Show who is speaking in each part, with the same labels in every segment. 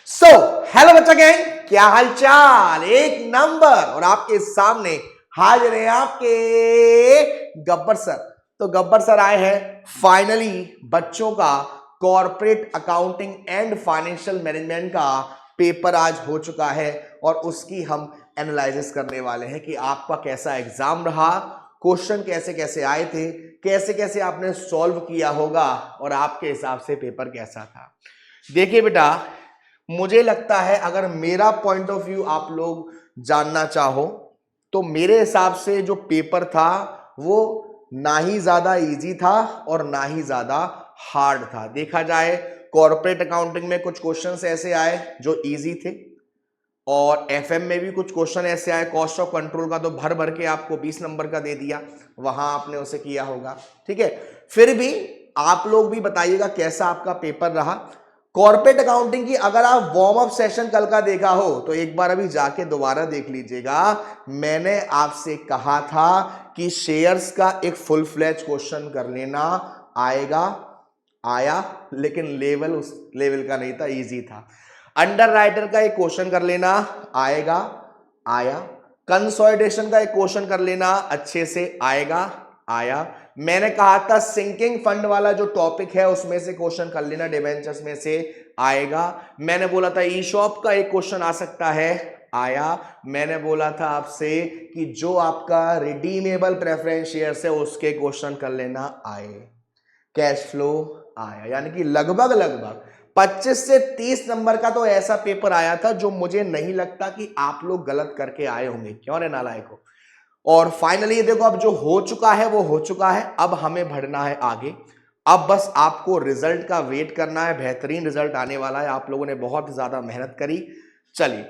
Speaker 1: So hello बच्चा gang, क्या हालचाल? एक नंबर। और आपके सामने हाजिर है आपके गब्बर सर। तो गब्बर सर आए हैं फाइनली बच्चों का corporate accounting and financial management का पेपर आज हो चुका है और उसकी हम एनालिसिस करने वाले हैं कि आपका कैसा एग्जाम रहा, क्वेश्चन कैसे कैसे आए थे, कैसे कैसे आपने सॉल्व किया होगा और आपके हिसाब से पेपर कैसा था। देखिए बेटा, मुझे लगता है अगर मेरा पॉइंट ऑफ व्यू आप लोग जानना चाहो तो मेरे हिसाब से जो पेपर था वो ना ही ज्यादा इजी था और ना ही ज्यादा हार्ड था। देखा जाए कॉर्पोरेट अकाउंटिंग में कुछ क्वेश्चंस ऐसे आए जो इजी थे और एफएम में भी कुछ क्वेश्चन ऐसे आए। कॉस्ट ऑफ कंट्रोल का तो भर भर के आपको 20 नंबर का दे दिया, वहां आपने उसे किया होगा। ठीक है, फिर भी आप लोग भी बताइएगा कैसा आपका पेपर रहा। कॉर्पोरेट अकाउंटिंग की अगर आप वार्म अप सेशन कल का देखा हो तो एक बार अभी जाके दोबारा देख लीजिएगा। मैंने आपसे कहा था कि शेयर्स का एक फुल फ्लैज क्वेश्चन कर लेना, आएगा, आया, लेकिन लेवल उस लेवल का नहीं था, इजी था। अंडर राइटर का एक क्वेश्चन कर लेना, आएगा, आया। कंसोलिडेशन का एक क्वेश्चन कर लेना, अच्छे से आएगा, आया। मैंने कहा था सिंकिंग फंड वाला जो टॉपिक है उसमें से क्वेश्चन कर लेना, डिबेंचर्स में से आएगा। मैंने बोला था ई शॉप का एक क्वेश्चन आ सकता है, आया। मैंने बोला था आपसे कि जो आपका रिडीमेबल प्रेफरेंस शेयर्स है उसके क्वेश्चन कर लेना, आए। कैश फ्लो आया। यानी कि लगभग लगभग 25 से 30 नंबर का तो ऐसा पेपर आया था जो मुझे नहीं लगता कि आप लोग गलत करके आए होंगे। क्यों रे नालायक हो। और फाइनली देखो, अब जो हो चुका है वो हो चुका है, अब हमें बढ़ना है आगे। अब बस आपको रिजल्ट का वेट करना है। बेहतरीन रिजल्ट आने वाला है, आप लोगों ने बहुत ज्यादा मेहनत करी। चलिए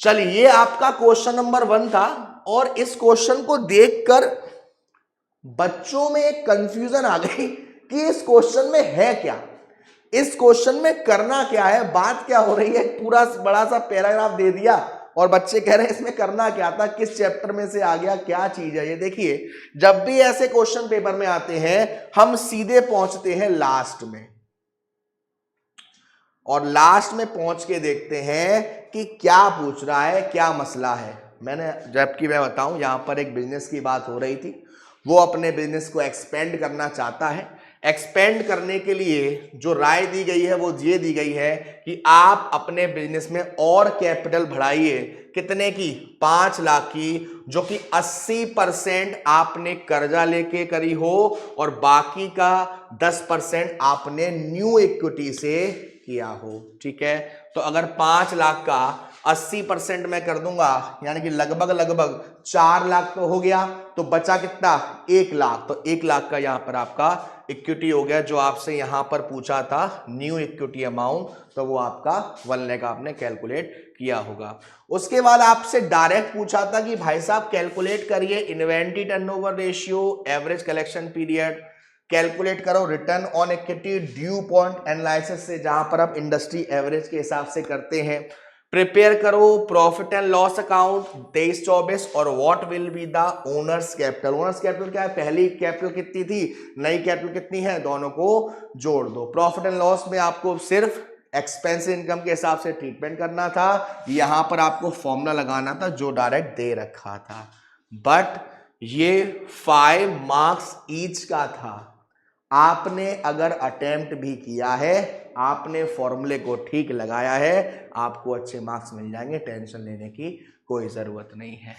Speaker 1: चलिए, ये आपका क्वेश्चन नंबर 1 था और इस क्वेश्चन को देखकर बच्चों में एक कंफ्यूजन आ गई कि इस क्वेश्चन में है क्या, इस क्वेश्चन में करना क्या है, बात क्या हो रही है। पूरा बड़ा सा पैराग्राफ दे दिया और बच्चे कह रहे हैं इसमें करना क्या था, किस चैप्टर में से आ गया, क्या चीज है ये। देखिए, जब भी ऐसे क्वेश्चन पेपर में आते हैं हम सीधे पहुंचते हैं लास्ट में और लास्ट में पहुंच के देखते हैं कि क्या पूछ रहा है, क्या मसला है। जबकि मैं बताऊं, यहां पर एक बिजनेस की बात हो रही थी, वो अपने बिजनेस को एक्सपेंड करना चाहता है। एक्सपेंड करने के लिए जो राय दी गई है वो ये दी गई है कि आप अपने बिजनेस में और कैपिटल बढ़ाइए। कितने की? 5 लाख की, जो कि 80% आपने कर्जा लेके करी हो और बाकी का 10% आपने न्यू इक्विटी से किया हो। ठीक है, तो अगर 5 लाख का 80% मैं कर दूंगा यानी कि लगभग लगभग 4 लाख तो हो गया, तो बचा कितना? 1 लाख। तो 1 लाख का यहां पर आपका इक्विटी हो गया। जो आपसे यहां पर पूछा था न्यू इक्विटी अमाउंट, तो वो आपका 1 लाख आपने कैलकुलेट किया होगा। उसके बाद आपसे डायरेक्ट पूछा था कि भाई साहब कैलकुलेट करिए inventory turnover ratio, average collection period, calculate करो return on equity DuPont analysis से, जहां पर आप इंडस्ट्री एवरेज के हिसाब से करते हैं। प्रिपेयर करो प्रॉफिट एंड लॉस अकाउंट 23-24 और what will be the owners capital. Owners capital क्या है? पहली कैपिटल कितनी थी, नई कैपिटल कितनी है, दोनों को जोड़ दो। प्रॉफिट एंड लॉस में आपको सिर्फ एक्सपेंस इनकम के हिसाब से ट्रीटमेंट करना था। यहां पर आपको फॉर्मूला लगाना था जो डायरेक्ट दे रखा था, बट ये 5 मार्क्स ईच का था। आपने अगर अटेम्प्ट भी किया है, आपने फॉर्मूले को ठीक लगाया है, आपको अच्छे मार्क्स मिल जाएंगे, टेंशन लेने की कोई जरूरत नहीं है।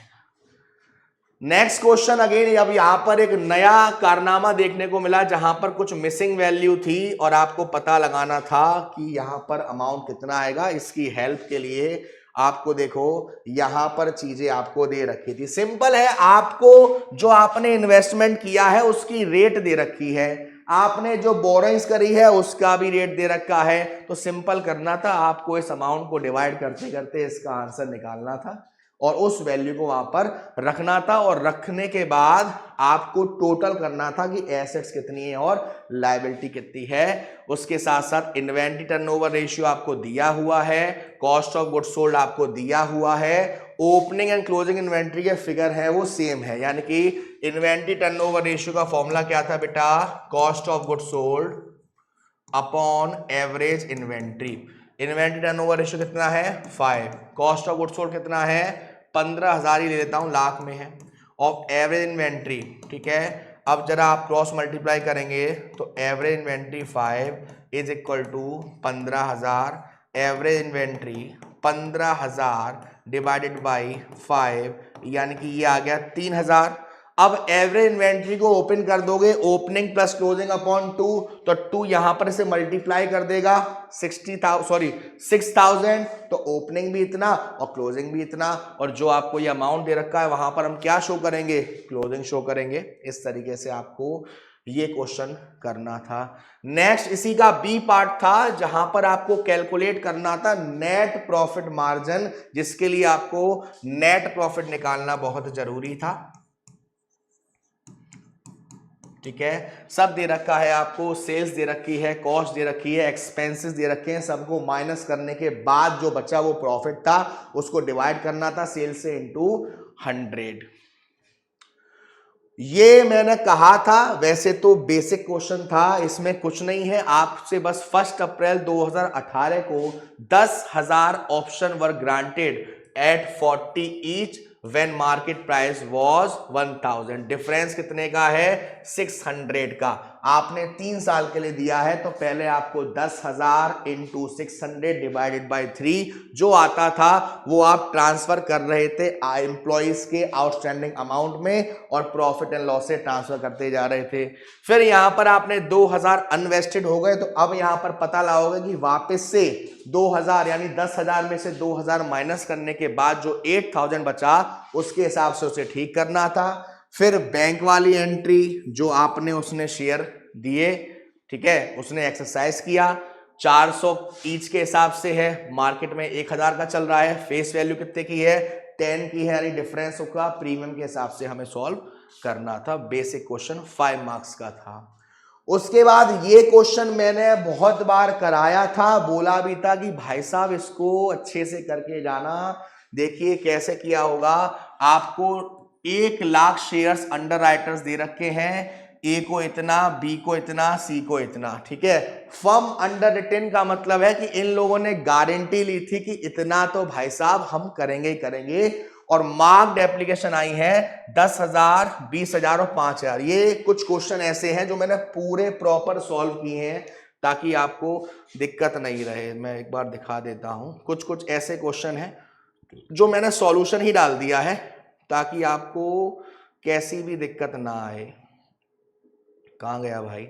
Speaker 1: नेक्स्ट क्वेश्चन अगेन, अब यहां पर एक नया कारनामा देखने को मिला जहां पर कुछ मिसिंग वैल्यू थी और आपको पता लगाना था कि यहां पर अमाउंट कितना आएगा। इसकी हेल्प के लिए आपको देखो यहां पर चीजें आपको दे रखी थी। सिंपल है, आपको जो आपने इन्वेस्टमेंट किया है उसकी रेट दे रखी है, आपने जो बोरोइंग्स करी है उसका भी रेट दे रखा है। तो सिंपल करना था, आपको इस अमाउंट को डिवाइड करते करते इसका आंसर निकालना था और उस वैल्यू को वहां पर रखना था और रखने के बाद आपको टोटल करना था कि एसेट्स कितनी है और लायबिलिटी कितनी है। उसके साथ साथ इन्वेंटरी टर्नओवर रेशियो आपको दिया हुआ है, कॉस्ट ऑफ गुड्स सोल्ड आपको दिया हुआ है, ओपनिंग एंड क्लोजिंग इन्वेंट्री के फिगर है वो सेम है। यानी कि इन्वेंटरी टर्नओवर रेशियो का फॉर्मूला क्या था बेटा? Cost of goods sold upon average inventory. Inventory turnover ratio कितना है 5, कॉस्ट ऑफ गुड्स सोल्ड कितना है 15,000 ही ले लेता हूं, लाख में है, और एवरेज इन्वेंट्री, ठीक है। अब जरा आप क्रॉस मल्टीप्लाई करेंगे तो average inventory 5 is equal to 15,000, average inventory 15,000 divided by 5 यानी कि ये आ गया 3,000। अब एवरेज इन्वेंट्री को ओपन कर दोगे, ओपनिंग प्लस क्लोजिंग अपॉन 2, तो 2 यहां पर इसे मल्टीप्लाई कर देगा 6,000, तो ओपनिंग भी इतना और क्लोजिंग भी इतना, और जो आपको ये अमाउंट दे रखा है वहां पर हम क्या शो करेंगे, क्लोजिंग शो करेंगे। इस तरीके से आपको ये क्वेश्चन करना था। नेक्स्ट इसी का बी पार्ट था जहां पर आपको कैलकुलेट करना था नेट प्रॉफिट मार्जिन, जिसके लिए आपको नेट प्रॉफिट निकालना बहुत जरूरी था, ठीक है। सब दे रखा है आपको, सेल्स दे रखी है, कॉस्ट दे रखी है, एक्सपेंसेस दे रखे हैं, सबको माइनस करने के बाद जो बचा वो प्रॉफिट था, उसको डिवाइड करना था सेल्स से इनटू 100। ये मैंने कहा था, वैसे तो बेसिक क्वेश्चन था, इसमें कुछ नहीं है, आपसे बस 1 अप्रैल 2018 को 10,000 option were granted at 40 each when market price was 1,000। Difference कितने का है 600 का। आपने 3 साल के लिए दिया है तो पहले आपको 10,000 इंटू 600 डिवाइडेड बाई 3 जो आता था वो आप ट्रांसफर कर रहे थे एम्प्लॉइज के आउटस्टैंडिंग अमाउंट में और प्रॉफिट एंड लॉस से ट्रांसफर करते जा रहे थे। फिर यहां पर आपने 2,000 अनवेस्टेड हो गए, तो अब यहां पर पता लगाओगे कि वापस से 2,000 यानी 10,000 में से 2,000 माइनस करने के बाद जो 8,000 बचा उसके हिसाब से उसे ठीक करना था। फिर बैंक वाली एंट्री जो आपने उसने शेयर दिए, ठीक है, उसने एक्सरसाइज किया, 400 ईच के हिसाब से है, मार्केट में 1,000 का चल रहा है, फेस वैल्यू कितने की है 10 की है, यानी डिफरेंस का प्रीमियम के हिसाब से हमें सॉल्व करना था। बेसिक क्वेश्चन 5 मार्क्स का था। उसके बाद ये क्वेश्चन मैंने बहुत बार कराया था, बोला भी था कि भाई साहब इसको अच्छे से करके जाना। देखिए कैसे किया होगा, आपको 1,00,000 शेयर्स अंडर राइटर्स दे रखे हैं, ए को इतना, बी को इतना, सी को इतना, ठीक है। फर्म अंडर रिटेन का मतलब है कि इन लोगों ने गारंटी ली थी कि इतना तो भाई साहब हम करेंगे ही करेंगे, और मार्क्ड एप्लीकेशन आई है 10,000, 20,000 और 5,000। ये कुछ क्वेश्चन ऐसे हैं जो मैंने पूरे प्रॉपर सॉल्व किए हैं ताकि आपको दिक्कत नहीं रहे। मैं एक बार दिखा देता हूं, कुछ कुछ ऐसे क्वेश्चन हैं जो मैंने सॉल्यूशन ही डाल दिया है ताकि आपको कैसी भी दिक्कत ना आए। कहां गया भाई,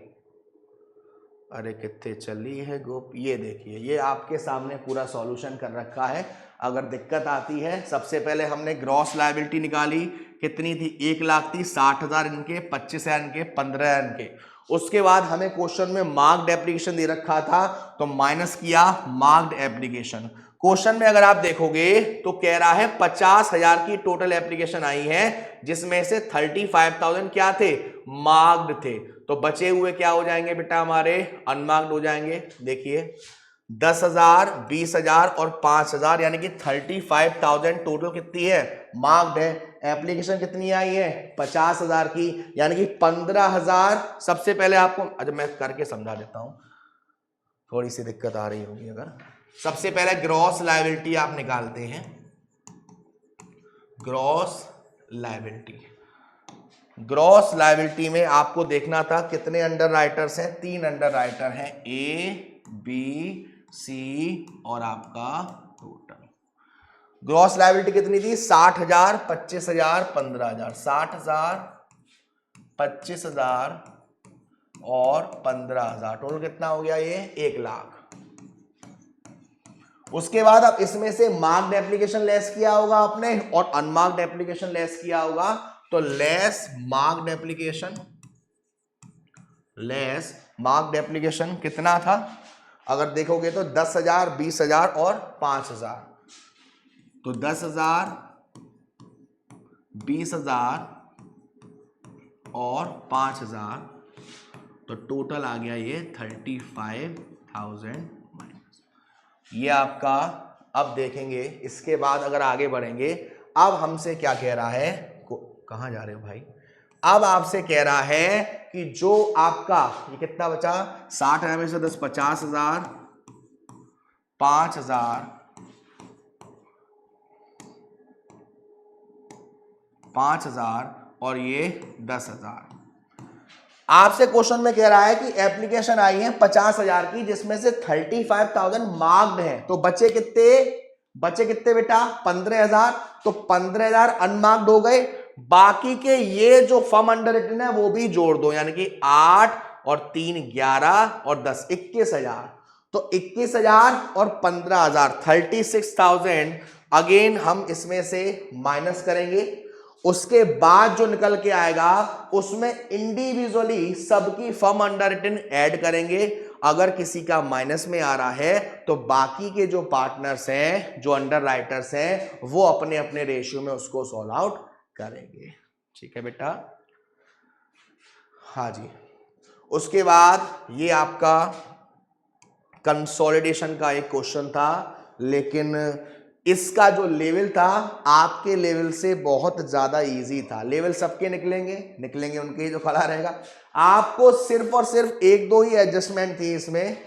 Speaker 1: अरे कितने चली है गोप, ये देखिए ये आपके सामने पूरा सॉल्यूशन कर रखा है। अगर दिक्कत आती है, सबसे पहले हमने ग्रॉस लायबिलिटी निकाली, कितनी थी 1,00,000 थी, 60,000 इनके, 25,000 इनके, 15,000 इनके। उसके बाद हमें क्वेश्चन में मार्क्ड एप्लीकेशन दे रखा था तो माइनस किया मार्क्ड एप्लीकेशन। क्वेश्चन में अगर आप देखोगे तो कह रहा है 50,000 की टोटल एप्लीकेशन आई है, जिसमें से 35,000 क्या थे मार्क्ड थे, तो बचे हुए क्या हो जाएंगे बेटा हमारे अनमार्क्ड हो जाएंगे। देखिए 10,000, 20,000 और 5,000 यानी कि 35,000 टोटल कितनी है मार्क्ड है। एप्लीकेशन कितनी आई है 50,000 की, यानी कि 15,000। सबसे पहले आपको, अच्छा मैं करके समझा देता हूं, थोड़ी सी दिक्कत आ रही होगी अगर। सबसे पहले ग्रॉस लायबिलिटी आप निकालते हैं, ग्रॉस लायबिलिटी। ग्रॉस लायबिलिटी में आपको देखना था कितने अंडर राइटर्स हैं, 3 अंडर राइटर हैं, ए बी सी और आपका टोटल। ग्रॉस लायबिलिटी कितनी थी 60,000, 25,000, 15,000, 60,000, 25,000 और 15,000, टोटल कितना हो गया ये 1,00,000। उसके बाद अब इसमें से मार्क्ड एप्लीकेशन लेस किया होगा आपने और अनमार्क्ड एप्लीकेशन लेस किया होगा, तो less marked application, less marked application कितना था अगर देखोगे तो 10,000, 20,000 और 5,000। तो 10,000, 20,000 और 5,000, तो टोटल आ गया ये 35,000 माइनस ये आपका। अब देखेंगे इसके बाद अगर आगे बढ़ेंगे, अब हमसे क्या कह रहा है, कहां जा रहे हो भाई, अब आपसे कह रहा है कि जो आपका ये कितना बचा 60,000 में से 10 50,000, 5,000, 5,000 और ये 10,000। आपसे क्वेश्चन में कह रहा है कि एप्लीकेशन आई है 50,000 की, जिसमें से 35,000 मार्क्ड है, तो बचे कितने बेटा? 15,000। तो 15,000 अनमार्क्ड हो गए, बाकी के ये जो फर्म अंडर रिटन है वो भी जोड़ दो, यानी कि 8 और 3 11 और 10 21,000। तो 21,000 और 15,000 36,000 अगेन हम इसमें से माइनस करेंगे। उसके बाद जो निकल के आएगा उसमें इंडिविजुअली सबकी फर्म अंडर रिटन ऐड करेंगे। अगर किसी का माइनस में आ रहा है तो बाकी के जो पार्टनर्स हैं, जो अंडर राइटर्स हैं, वो अपने अपने रेशियो में उसको सॉल्व आउट करेंगे। ठीक है बेटा? हाँ जी। उसके बाद ये आपका कंसोलिडेशन का एक क्वेश्चन था, लेकिन इसका जो लेवल था आपके लेवल से बहुत ज्यादा इजी था। लेवल सबके निकलेंगे उनके ही जो खड़ा रहेगा। आपको सिर्फ और सिर्फ 1-2 ही एडजस्टमेंट थी इसमें।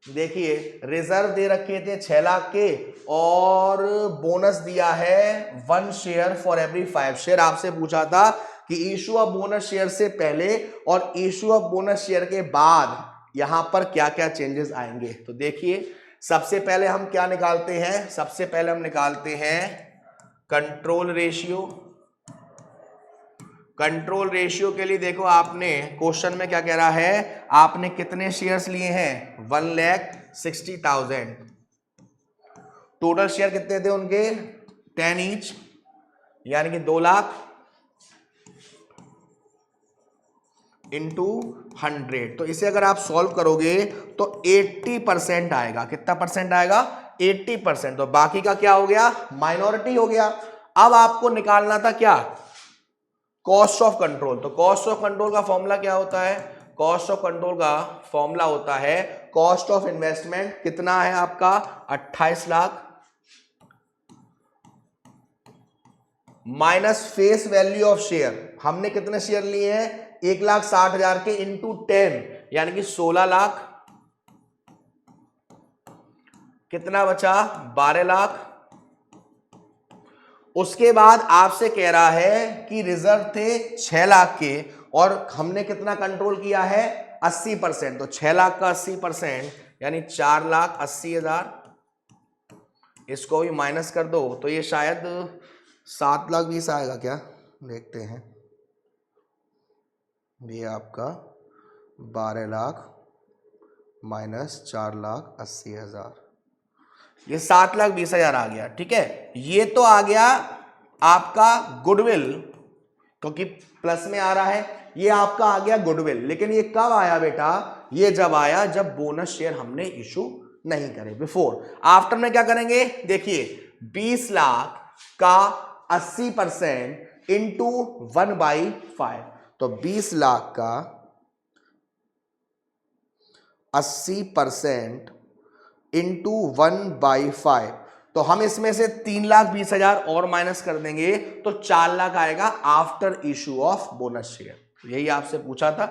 Speaker 1: देखिए, रिजर्व दे रखे थे 6 लाख के और बोनस दिया है 1 शेयर फॉर एवरी 5 शेयर। आपसे पूछा था कि इशू ऑफ बोनस शेयर से पहले और इशू ऑफ बोनस शेयर के बाद यहां पर क्या क्या चेंजेस आएंगे। तो देखिए, सबसे पहले हम क्या निकालते हैं? सबसे पहले हम निकालते हैं कंट्रोल रेशियो। कंट्रोल रेशियो के लिए देखो, आपने क्वेश्चन में क्या कह रहा है, आपने कितने शेयर्स लिए हैं? 1,60,000। टोटल शेयर कितने थे उनके? 10 ईच, यानी कि 2 लाख इंटू 100। तो इसे अगर आप सॉल्व करोगे तो 80% आएगा। कितना परसेंट आएगा? 80%। तो बाकी का क्या हो गया? माइनॉरिटी हो गया। अब आपको निकालना था क्या? Cost of control. तो कॉस्ट ऑफ कंट्रोल का फॉर्मूला क्या होता है? कॉस्ट ऑफ कंट्रोल का फॉर्मूला होता है कॉस्ट ऑफ इन्वेस्टमेंट। कितना है आपका? 28 lakh minus face value of share. हमने कितने शेयर लिए हैं? 1,60,000 के इंटू 10, यानी कि 16 लाख। कितना बचा? 12 लाख। उसके बाद आपसे कह रहा है कि रिजर्व थे 6 लाख के और हमने कितना कंट्रोल किया है? 80%। तो 6 लाख का 80% यानी 4,80,000। इसको भी माइनस कर दो तो ये शायद 7,20,000 आएगा क्या? देखते हैं। ये आपका 12 लाख माइनस 4,80,000, ये 7,20,000 आ गया। ठीक है, ये तो आ गया आपका गुडविल, क्योंकि प्लस में आ रहा है। ये आपका आ गया गुडविल। लेकिन ये कब आया बेटा? ये जब आया जब बोनस शेयर हमने इशू नहीं करे, बिफोर। आफ्टर में क्या करेंगे? देखिए, 20 लाख का 80% इंटू 1/5। तो 20 लाख का 80% इंटू 1/5। तो हम इसमें से 3,20,000 और माइनस कर देंगे तो 4 लाख आएगा after issue of bonus share. यही आपसे पूछा था।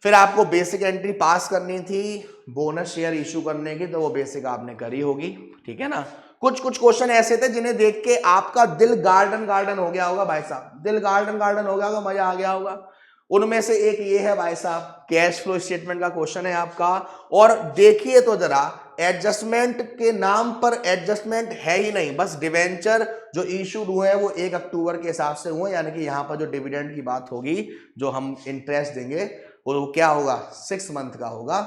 Speaker 1: फिर आपको बेसिक एंट्री पास करनी थी बोनस शेयर इशू करने की, तो वो बेसिक आपने करी होगी। ठीक है ना? कुछ कुछ क्वेश्चन ऐसे थे जिन्हें देख के आपका दिल गार्डन गार्डन हो गया होगा भाई साहब, दिल गार्डन गार्डन हो गया होगा, मजा आ गया होगा। उनमें से एक ये है भाई साहब, कैश फ्लो स्टेटमेंट का क्वेश्चन है आपका। और देखिए तो जरा, एडजस्टमेंट के नाम पर एडजस्टमेंट है ही नहीं, बस डिवेंचर जो इशूड हुए हैं वो 1 अक्टूबर के हिसाब से हुए, यानी कि यहां पर जो डिविडेंड की बात होगी, जो हम इंटरेस्ट देंगे, वो क्या होगा? 6 मंथ का होगा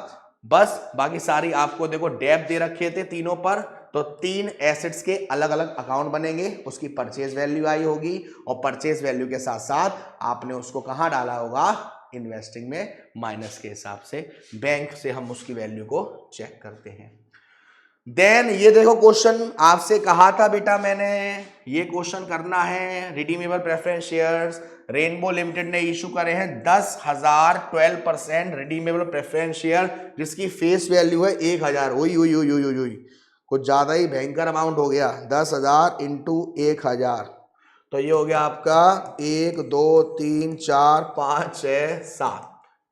Speaker 1: बस। बाकी सारी आपको देखो डेब्ट दे रखे थे तीनों पर, तो 3 एसेट्स के अलग अलग अकाउंट बनेंगे, उसकी परचेज वैल्यू आई होगी और परचेज वैल्यू के साथ साथ आपने उसको कहां डाला होगा? इन्वेस्टिंग में, माइनस के हिसाब से। बैंक से हम उसकी वैल्यू को चेक करते हैं। देन ये देखो, क्वेश्चन आपसे कहा था बेटा मैंने, ये क्वेश्चन करना है। Redeemable preference shares rainbow limited ने इशू करे हैं 10,000 12% रिडीमेबल प्रेफरेंस शेयर, जिसकी फेस वैल्यू है 1,000। कुछ ज्यादा ही भयंकर अमाउंट हो गया। 10,000 इंटू 1,000, तो ये हो गया आपका 1 2 3 4 5 6 7।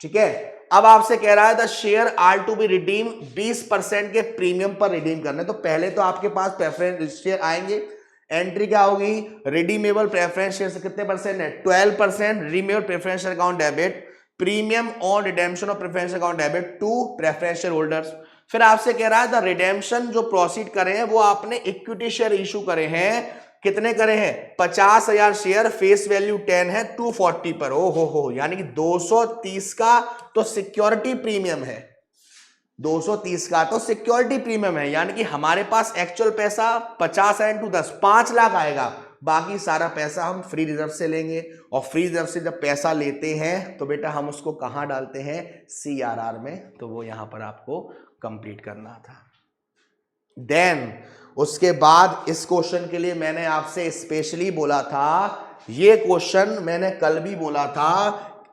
Speaker 1: ठीक है, अब आपसे कह रहा है the share are to be redeem 20% के प्रीमियम पर रिडीम करने। तो पहले तो आपके पास प्रेफरेंस शेयर आएंगे, एंट्री क्या होगी, रिडीमेबल प्रेफरेंस शेयर से कितने परसेंट है, 12%, redeemable preference account debit, premium on redemption of preference account debit to preference share holders. फिर आपसे कह रहा है द रिडेम्पशन जो प्रोसीड करे हैं वो आपने इक्विटी शेयर इशू करे हैं, कितने करे हैं, 50,000 शेयर, फेस वैल्यू 10 है, 240 पर। ओ हो, यानी कि 230 का तो सिक्योरिटी प्रीमियम है, 230 का तो सिक्योरिटी प्रीमियम है, यानी कि हमारे पास एक्चुअल पैसा 50 है इंटू 10, 5 लाख आएगा। बाकी सारा पैसा हम फ्री रिजर्व से लेंगे, और फ्री रिजर्व से जब पैसा लेते हैं तो बेटा हम उसको कहां डालते हैं, CRR में। तो वो यहां पर आपको कंप्लीट करना था। देन उसके बाद इस क्वेश्चन के लिए मैंने आपसे स्पेशली बोला था, ये क्वेश्चन मैंने कल भी बोला था,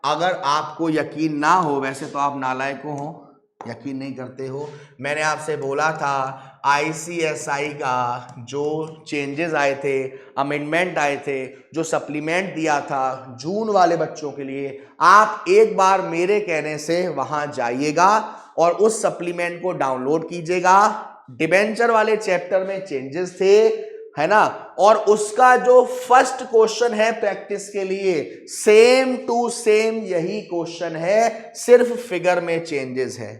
Speaker 1: अगर आपको यकीन ना हो, वैसे तो आप नालायक हो, यकीन नहीं करते हो, मैंने आपसे बोला था ICSI का जो चेंजेस आए थे, अमेंडमेंट आए थे, जो सप्लीमेंट दिया था जून वाले बच्चों के लिए, आप एक बार मेरे कहने से वहां जाइएगा और उस सप्लीमेंट को डाउनलोड कीजिएगा। डिबेंचर वाले चैप्टर में चेंजेस थे, है ना, और उसका जो फर्स्ट क्वेश्चन है प्रैक्टिस के लिए सेम टू सेम यही क्वेश्चन है, सिर्फ फिगर में चेंजेस है,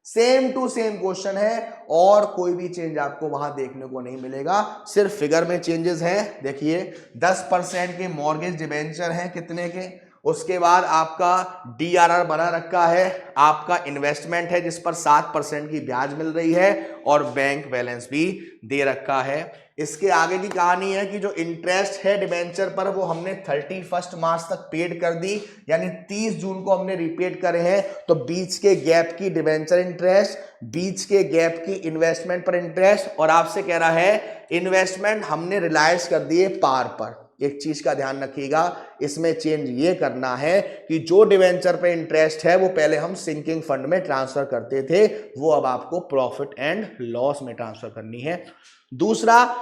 Speaker 1: सेम टू सेम क्वेश्चन है, और कोई भी चेंज आपको वहां देखने को नहीं मिलेगा, सिर्फ फिगर में चेंजेस हैं। देखिए 10% के मॉर्गेज डिबेंचर हैं, कितने के, उसके बाद आपका DRR बना रखा है, आपका इन्वेस्टमेंट है जिस पर 7% की ब्याज मिल रही है, और बैंक बैलेंस भी दे रखा है। इसके आगे की कहानी है कि जो इंटरेस्ट है डिबेंचर पर वो हमने 31 मार्च तक पेड कर दी, यानी 30 जून को हमने रीपेड करे हैं। तो बीच के गैप की डिबेंचर इंटरेस्ट, बीच के गैप की इन्वेस्टमेंट पर इंटरेस्ट, और आपसे कह रहा है इन्वेस्टमेंट हमने रिलाइज कर दिए पार पर। एक चीज का ध्यान रखिएगा, इसमें चेंज ये करना है कि जो डिवेंचर पे इंटरेस्ट है वो पहले हम सिंकिंग फंड में ट्रांसफर करते थे, वो अब आपको प्रॉफिट एंड लॉस में ट्रांसफर करनी है। दूसरा,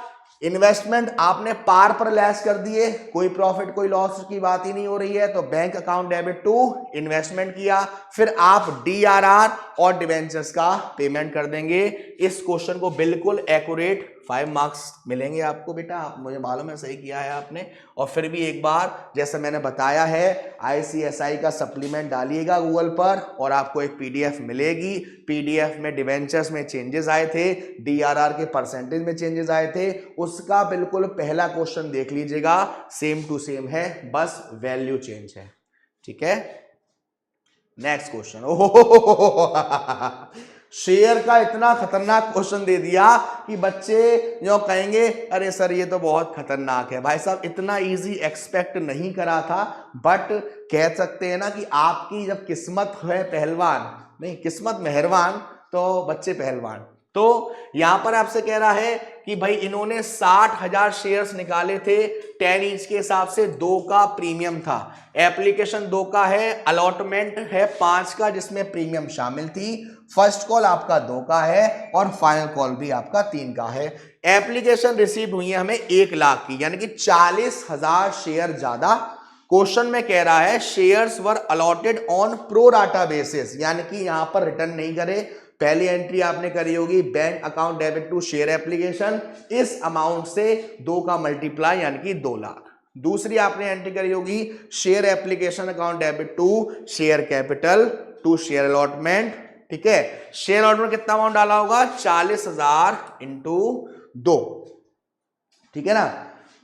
Speaker 1: इन्वेस्टमेंट आपने पार पर लेस कर दिए, कोई प्रॉफिट कोई लॉस की बात ही नहीं हो रही है, तो bank account debit to investment किया, फिर आप DRR और डिवेंचर्स का पेमेंट कर देंगे। इस क्वेश्चन को बिल्कुल एक्यूरेट 5 मार्क्स मिलेंगे आपको बेटा, आप मुझे मालूम है सही किया है आपने। और फिर भी एक बार जैसे मैंने बताया है, ICSI का सप्लीमेंट डालिएगा गूगल पर और आपको एक PDF मिलेगी। PDF में डिवेंचर्स में चेंजेस आए थे, DRR के परसेंटेज में चेंजेस आए थे, उसका बिल्कुल पहला क्वेश्चन देख लीजिएगा, सेम टू सेम है, बस वैल्यू चेंज है। ठीक है, नेक्स्ट क्वेश्चन। शेयर का इतना खतरनाक क्वेश्चन दे दिया कि बच्चे जो कहेंगे अरे सर ये तो बहुत खतरनाक है। भाई साहब इतना इजी एक्सपेक्ट नहीं करा था, बट कह सकते हैं ना कि आपकी जब किस्मत है पहलवान, नहीं किस्मत मेहरबान, तो बच्चे पहलवान। तो यहां पर आपसे कह रहा है कि भाई इन्होंने 60,000 शेयर्स निकाले थे, 10 ईच के हिसाब से, 2 का प्रीमियम था, एप्लीकेशन 2 का है, अलॉटमेंट है 5 का जिसमें प्रीमियम शामिल थी, फर्स्ट कॉल आपका 2 का है, और फाइनल कॉल भी आपका 3 का है। एप्लीकेशन रिसीव हुई है हमें 1 लाख की, यानी कि 40,000 शेयर ज्यादा। क्वेश्चन में कह रहा है shares were allotted on pro rata basis, यानी कि यहां पर रिटर्न नहीं करे। पहली एंट्री आपने करी होगी bank account debit to share application, इस अमाउंट से 2 का मल्टीप्लाई यानी कि 2 लाख। दूसरी आपने एंट्री करी होगी share application account debit to share capital to share allotment. ठीक है, शेयर अलॉटमेंट कितना अमाउंट डाला होगा, 40,000 इंटू 2। ठीक है ना।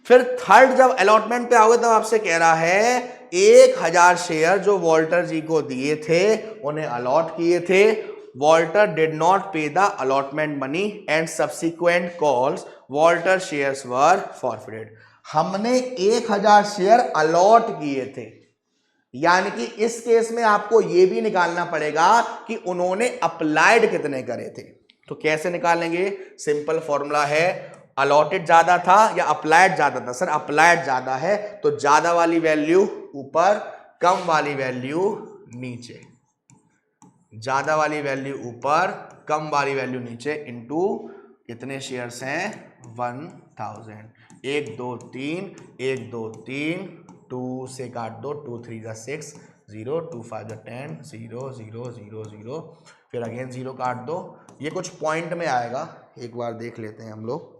Speaker 1: फिर थर्ड जब अलॉटमेंट पे आओगे तब आपसे कह रहा है 1,000 शेयर जो वॉल्टर जी को दिए थे, उन्हें अलॉट किए थे, वॉल्टर डिड नॉट पे the allotment money and subsequent calls Walter shares were forfeited. हमने 1,000 शेयर अलॉट किए थे, यानी कि इस केस में आपको यह भी निकालना पड़ेगा कि उन्होंने अप्लाइड कितने करे थे। तो कैसे निकालेंगे, सिंपल फॉर्मूला है, अलॉटेड ज्यादा था या अप्लाइड ज्यादा था। सर अप्लाइड ज्यादा है तो ज्यादा वाली वैल्यू ऊपर, कम वाली वैल्यू नीचे, ज्यादा वाली वैल्यू ऊपर, कम वाली वैल्यू नीचे, इनटू कितने शेयर्स हैं 1000, 1 2 3, 1 2 3, 2 से काट दो, 2 3 6, 0, 2 5 10, 0 0 0 0, फिर अगेन 0 काट दो। ये कुछ पॉइंट में आएगा, एक बार देख लेते हैं हम लोग।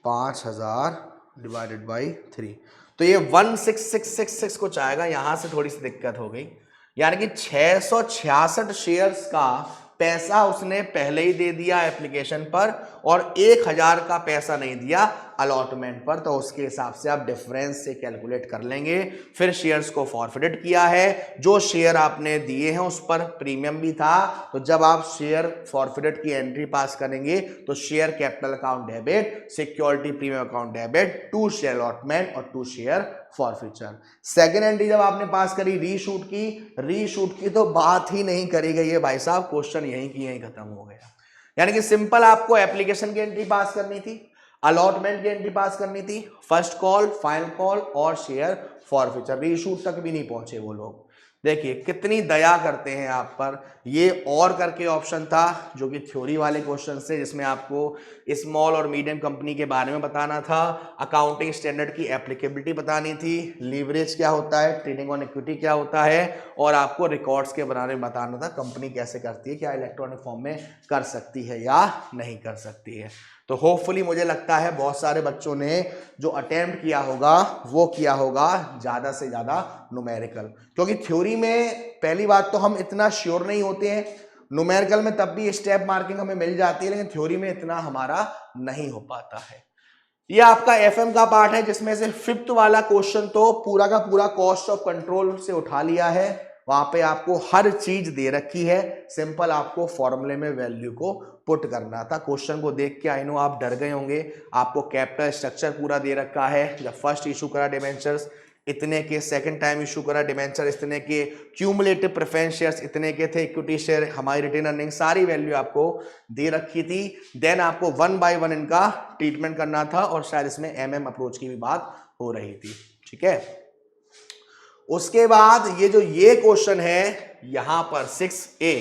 Speaker 1: 5000 डिवाइडेड बाई 3, तो ये 16666 कुछ आएगा। यहां से थोड़ी सी दिक्कत हो गई, यानी कि 666 शेयर्स का पैसा उसने पहले ही दे दिया एप्लीकेशन पर और 1000 का पैसा नहीं दिया अलॉटमेंट पर। तो उसके हिसाब से आप डिफरेंस से कैलकुलेट कर लेंगे। फिर शेयर्स को फॉरफिटेड किया है, जो शेयर आपने दिए हैं उस पर प्रीमियम भी था। तो जब आप शेयर फॉरफिटेड की एंट्री पास करेंगे तो share capital account debit, security premium account debit, 2 share allotment और 2 शेयर फॉरफिचर। सेकेंड एंट्री जब आपने पास करी रीशूट की तो बात ही नहीं करी गई है भाई साहब, क्वेश्चन यहीं की यहीं खत्म हो गया। यानी कि सिंपल आपको एप्लीकेशन की एंट्री पास करनी थी, अलॉटमेंट की एंट्री पास करनी थी, फर्स्ट कॉल, फाइनल कॉल और शेयर फॉरफिचर। रीशूट तक भी नहीं पहुंचे वो लोग। देखिए कितनी दया करते हैं आप पर। ये और करके ऑप्शन था जो कि थ्योरी वाले क्वेश्चन से, जिसमें आपको स्मॉल और मीडियम कंपनी के बारे में बताना था, अकाउंटिंग स्टैंडर्ड की एप्लीकेबिलिटी बतानी थी, लीवरेज क्या होता है, ट्रेडिंग ऑन इक्विटी क्या होता है, और आपको रिकॉर्ड्स के बारे में बताना था, कंपनी कैसे करती है, क्या इलेक्ट्रॉनिक फॉर्म में कर सकती है या नहीं कर सकती है। तो होपफुली मुझे लगता है बहुत सारे बच्चों ने जो अटेम्प्ट किया होगा वो किया होगा ज़्यादा से ज़्यादा न्यूमेरिकल, क्योंकि थ्योरी में पहली बात तो हम इतना श्योर नहीं होते हैं। न्यूमेरिकल में तब भी स्टेप मार्किंग हमें मिल जाती है, लेकिन थ्योरी में इतना हमारा नहीं हो पाता है। ये आपका एफएम का पार्ट है, जिसमें से 5th वाला क्वेश्चन तो पूरा का पूरा कॉस्ट ऑफ कंट्रोल से उठा लिया है। वहां पे आपको हर चीज दे रखी है, सिंपल आपको फॉर्मूले में वैल्यू को पुट करना था। क्वेश्चन को देख के आई नो आप डर गए होंगे। आपको कैपिटल स्ट्रक्चर पूरा दे रखा है, जब फर्स्ट इशू करा डिबेंचर्स इतने के, सेकंड टाइम इशू करा डिबेंचर इतने के, क्यूमुलेटिव प्रेफरेंस शेयर्स इतने के थे, इक्विटी शेयर, हमारी रिटेन अर्निंग, सारी वैल्यू आपको दे रखी थी। देन आपको 1 बाय 1 इनका ट्रीटमेंट करना था, और शायद इसमें एमएम अप्रोच की भी बात हो रही थी। ठीक है, उसके बाद ये क्वेश्चन है यहां पर 6A,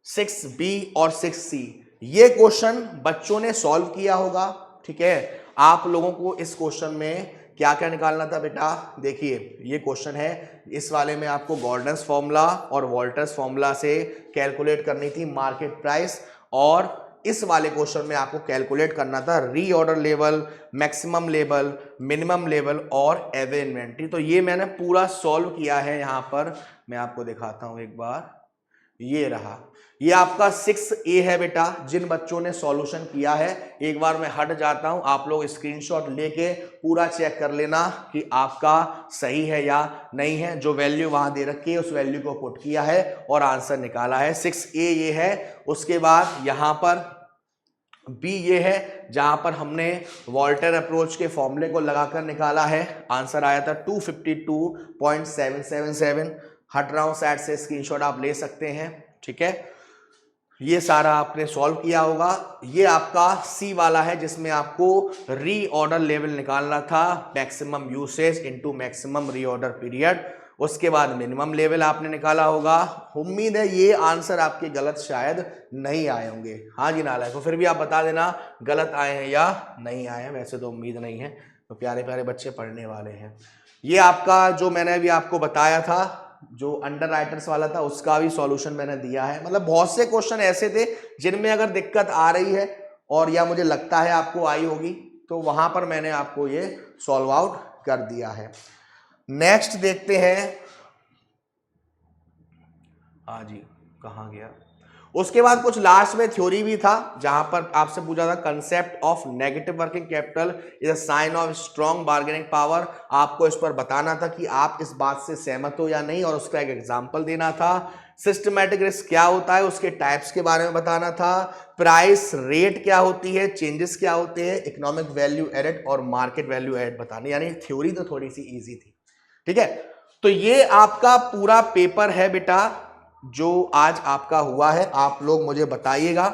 Speaker 1: 6B और 6C, ये क्वेश्चन बच्चों ने सॉल्व किया होगा। ठीक है, आप लोगों को इस क्वेश्चन में क्या क्या निकालना था बेटा, देखिए ये क्वेश्चन है, इस वाले में आपको गॉर्डन्स फॉर्मूला और वॉल्टर्स फॉर्मूला से कैलकुलेट करनी थी मार्केट प्राइस, और इस वाले क्वेश्चन में आपको कैलकुलेट करना था reorder level, maximum level, minimum level और एवरेज इन्वेंट्री। तो ये मैंने पूरा सॉल्व किया है। यहां पर मैं आपको दिखाता हूं एक बार, ये रहा, ये आपका 6A है बेटा। जिन बच्चों ने सॉल्यूशन किया है, एक बार मैं हट जाता हूं, आप लोग स्क्रीनशॉट लेके पूरा चेक कर लेना कि आपका सही है या नहीं है। जो वैल्यू वहां दे रखी है उस वैल्यू को पुट किया है और आंसर निकाला है। 6A ये है। उसके बाद यहां पर B ये है, जहां पर हमने वॉल्टर अप्रोच के फॉर्मूले को लगाकर निकाला है, आंसर आया था 252.777। हट रहा हूं साइड से, स्क्रीनशॉट आप ले सकते हैं। ठीक है, ये सारा आपने सॉल्व किया होगा। ये आपका C वाला है, जिसमें आपको रीऑर्डर लेवल निकालना था, maximum usage into maximum reorder period. उसके बाद मिनिमम लेवल आपने निकाला होगा। उम्मीद है ये आंसर आपके गलत शायद नहीं आए होंगे। हाँ जी नालायक, तो फिर भी आप बता देना गलत आए हैं या नहीं आए हैं। वैसे तो उम्मीद नहीं है, तो प्यारे प्यारे बच्चे पढ़ने वाले हैं। ये आपका जो मैंने अभी आपको बताया था, जो अंडर राइटर्स वाला था, उसका भी सॉल्यूशन मैंने दिया है। मतलब बहुत से क्वेश्चन ऐसे थे जिनमें अगर दिक्कत आ रही है, और या मुझे लगता है आपको आई होगी, तो वहां पर मैंने आपको ये सॉल्व आउट कर दिया है। नेक्स्ट देखते हैं। हाँ जी, कहाँ गया। उसके बाद कुछ लास्ट में थ्योरी भी था, जहां पर आपसे पूछा था concept of negative working capital is a sign of strong bargaining power. आपको इस पर बताना था कि आप इस बात से सहमत हो या नहीं, और उसका एक एग्जांपल देना था। सिस्टमैटिक रिस्क क्या होता है, उसके टाइप्स के बारे में बताना था। प्राइस रेट क्या होती है, चेंजेस क्या होते हैं, इकोनॉमिक वैल्यू एडेड और मार्केट वैल्यू एडेड बतानी। यानी थ्योरी तो थोड़ी सी इजी थी। ठीक है, तो ये आपका पूरा पेपर है बेटा, जो आज आपका हुआ है। आप लोग मुझे बताइएगा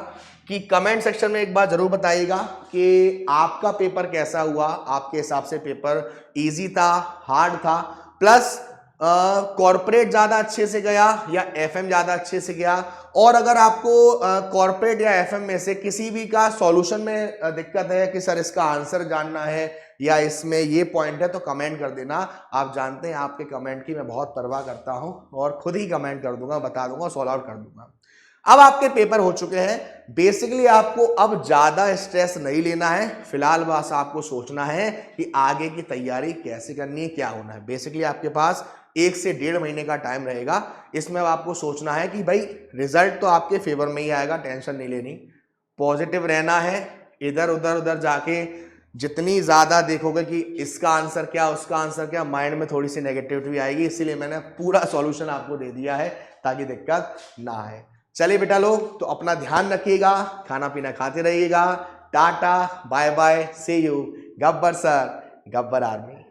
Speaker 1: कि कमेंट सेक्शन में एक बार जरूर बताइएगा कि आपका पेपर कैसा हुआ। आपके हिसाब से पेपर इजी था, हार्ड था, प्लस कॉर्पोरेट ज्यादा अच्छे से गया या एफएम ज्यादा अच्छे से गया, और अगर आपको कॉर्पोरेट या एफएम में से किसी भी का सॉल्यूशन में दिक्कत है कि सर इसका आंसर जानना है या इसमें ये पॉइंट है, तो कमेंट कर देना। आप जानते हैं आपके कमेंट की मैं बहुत परवाह करता हूं और खुद ही कमेंट कर दूंगा, बता दूंगा, सॉल्व आउट कर दूंगा। अब आपके पेपर हो चुके हैं। बेसिकली आपको अब ज्यादा स्ट्रेस नहीं लेना है। फिलहाल बस आपको सोचना है कि आगे की तैयारी कैसे करनी है, क्या होना है। बेसिकली आपके पास 1 से 1.5 महीने का टाइम रहेगा। इसमें अब आपको सोचना है कि भाई रिजल्ट तो आपके फेवर में ही आएगा, टेंशन नहीं लेनी, पॉजिटिव रहना है। इधर उधर उधर जाके जितनी ज्यादा देखोगे कि इसका आंसर क्या, उसका आंसर क्या, माइंड में थोड़ी सी नेगेटिविटी आएगी। इसीलिए मैंने पूरा सॉल्यूशन आपको दे दिया है ताकि दिक्कत ना आए। चलिए बेटा लोग, तो अपना ध्यान रखिएगा, खाना पीना खाते रहिएगा। Tata bye bye, see you. Gabbar sir, Gabbar army.